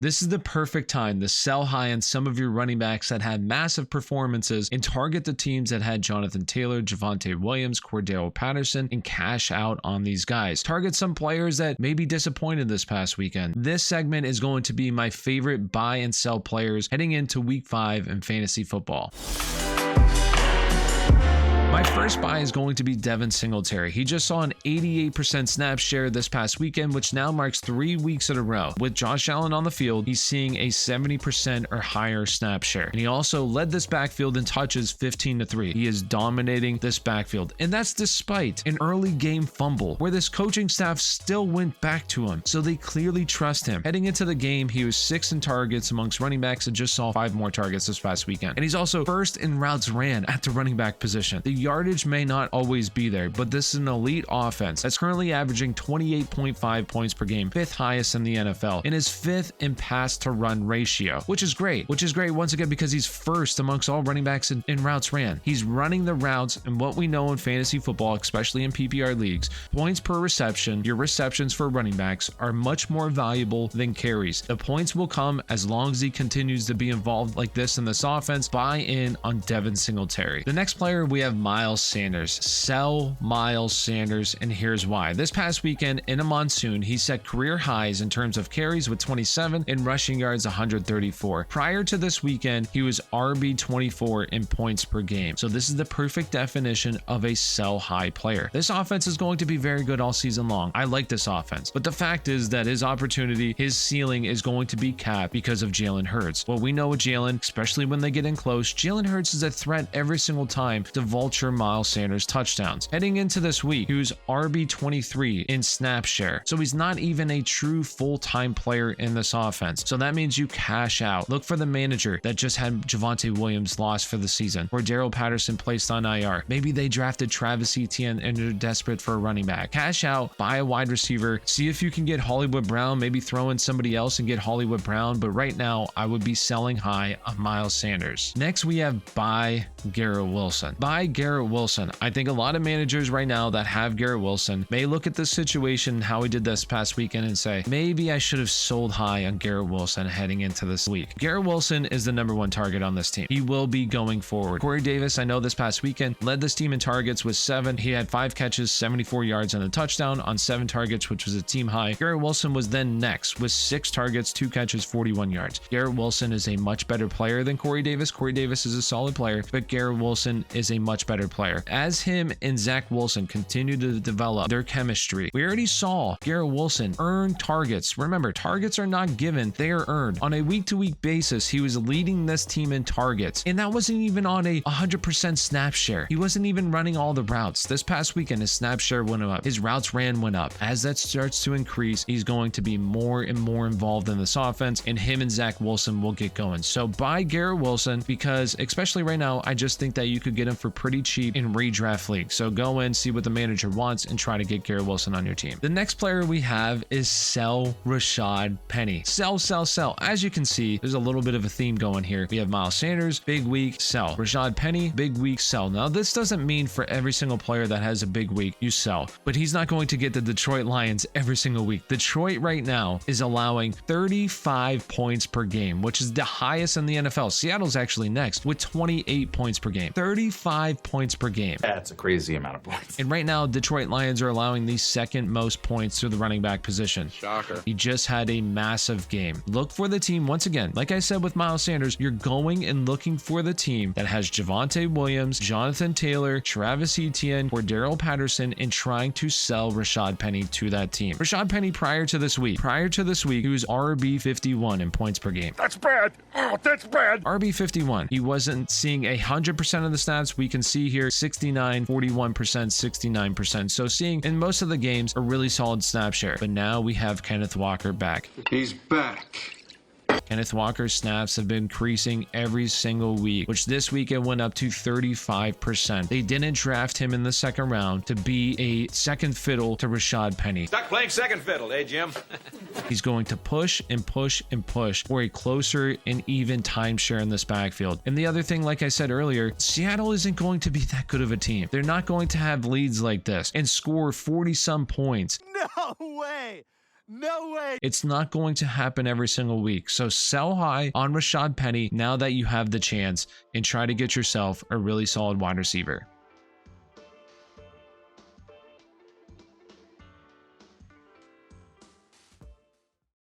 This is the perfect time to sell high on some of your running backs that had massive performances and target the teams that had Jonathan Taylor, Javonte Williams, Cordero Patterson, and cash out on these guys. Target some players that may be disappointed this past weekend. This segment is going to be my favorite buy and sell players heading into week 5 in fantasy football. My first buy is going to be Devin Singletary. He just saw an 88% snap share this past weekend, which now marks 3 weeks in a row. With Josh Allen on the field, he's seeing a 70% or higher snap share. And he also led this backfield in touches 15-3. He is dominating this backfield. And that's despite an early game fumble where this coaching staff still went back to him. So they clearly trust him. Heading into the game, he was 6th in targets amongst running backs and just saw 5 more targets this past weekend. And he's also 1st in routes ran at the running back position. The yardage may not always be there, but this is an elite offense that's currently averaging 28.5 points per game, 5th highest in the NFL, and is 5th in pass to run ratio, which is great once again because he's 1st amongst all running backs in routes ran. He's running the routes, and what we know in fantasy football, especially in PPR leagues, points per reception, your receptions for running backs are much more valuable than carries. The points will come as long as he continues to be involved like this in this offense. Buy in on Devin Singletary. The next player, we have Miles Sanders. Sell Miles Sanders, and here's why. This past weekend in a monsoon, he set career highs in terms of carries with 27 and rushing yards 134. Prior to this weekend, he was RB24 in points per game. So this is the perfect definition of a sell high player. This offense is going to be very good all season long. I like this offense, but the fact is that his opportunity, his ceiling is going to be capped because of Jalen Hurts. Well, we know with Jalen, especially when they get in close, Jalen Hurts is a threat every single time to vulture Miles Sanders touchdowns. Heading into this week, he was RB23 in snap share. So he's not even a true full-time player in this offense. So that means you cash out. Look for the manager that just had Javonte Williams lost for the season, or Cordero Patterson placed on IR. Maybe they drafted Travis Etienne and they're desperate for a running back. Cash out, buy a wide receiver, see if you can get Hollywood Brown, maybe throw in somebody else and get Hollywood Brown. But right now, I would be selling high on Miles Sanders. Next, we have buy Garrett Wilson. Buy Garrett Wilson. I think a lot of managers right now that have Garrett Wilson may look at this situation, how he did this past weekend, and say, maybe I should have sold high on Garrett Wilson heading into this week. Garrett Wilson is the #1 target on this team. He will be going forward. Corey Davis, I know this past weekend, led this team in targets with 7. He had 5 catches, 74 yards and a touchdown on 7 targets, which was a team high. Garrett Wilson was then next with 6 targets, 2 catches, 41 yards. Garrett Wilson is a much better player than Corey Davis. Corey Davis is a solid player, but Garrett Wilson is a much better player. As him and Zach Wilson continue to develop their chemistry, we already saw Garrett Wilson earn targets. Remember, targets are not given, they are earned. On a week-to-week basis, he was leading this team in targets, and that wasn't even on a 100% snap share. He wasn't even running all the routes. This past weekend, his snap share went up, his routes ran went up. As that starts to increase, he's going to be more and more involved in this offense, and him and Zach Wilson will get going. So buy Garrett Wilson, because especially right now, I just think that you could get him for pretty cheap in redraft league. So go in, see what the manager wants, and try to get Garrett Wilson on your team. The next player we have is sell Rashad Penny. Sell. As you can see, there's a little bit of a theme going here. We have Miles Sanders, big week, sell. Rashad Penny, big week, sell. Now, this doesn't mean for every single player that has a big week, you sell, but he's not going to get the Detroit Lions every single week. Detroit right now is allowing 35 points per game, which is the highest in the NFL. Seattle's actually next with 28 points per game. 35 points per game. That's a crazy amount of points. And right now, Detroit Lions are allowing the 2nd most points to the running back position. Shocker. He just had a massive game. Look for the team, once again, like I said with Miles Sanders, you're going and looking for the team that has Javonte Williams, Jonathan Taylor, Travis Etienne, Cordero Patterson, and trying to sell Rashad Penny to that team. Rashad Penny prior to this week, he was RB51 in points per game. That's bad. Oh, that's bad. RB51. He wasn't seeing 100% of the stats. We can see here 69, 41%, 69%. So seeing in most of the games a really solid snap share. But now we have Kenneth Walker back. He's back. Kenneth Walker's snaps have been increasing every single week, which this week it went up to 35%. They didn't draft him in the 2nd round to be a second fiddle to Rashad Penny. Stop playing second fiddle, eh, Jim? He's going to push and push and push for a closer and even timeshare in this backfield. And the other thing, like I said earlier, Seattle isn't going to be that good of a team. They're not going to have leads like this and score 40-some points. No way! No way. It's not going to happen every single week. So sell high on Rashad Penny now that you have the chance and try to get yourself a really solid wide receiver.